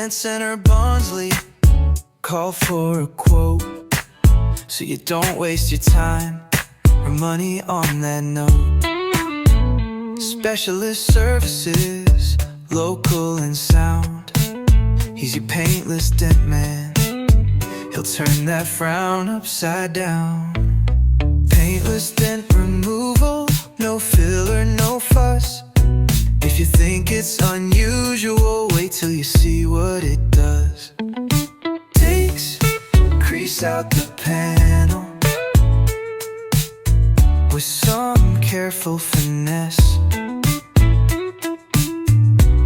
Dent Center, Barnsley. Call for a quote, so you don't waste your time or money on that note. Specialist services, local and sound. He's your paintless dent man. He'll turn that frown upside down. Paintless dent removal, no filler, no fuss. If you think it's unusual, wait till you see what it does. Takes crease out the panel with some careful finesse.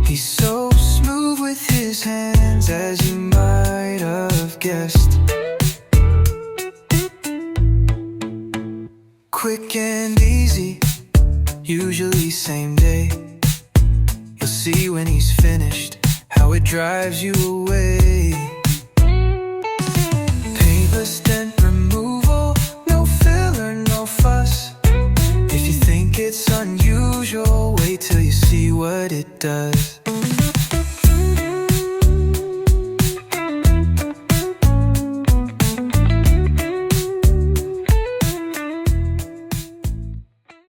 He's so smooth with his hands, as you might have guessed. Quick and easy, usually same day. You'll see when he's finished how it drives you away.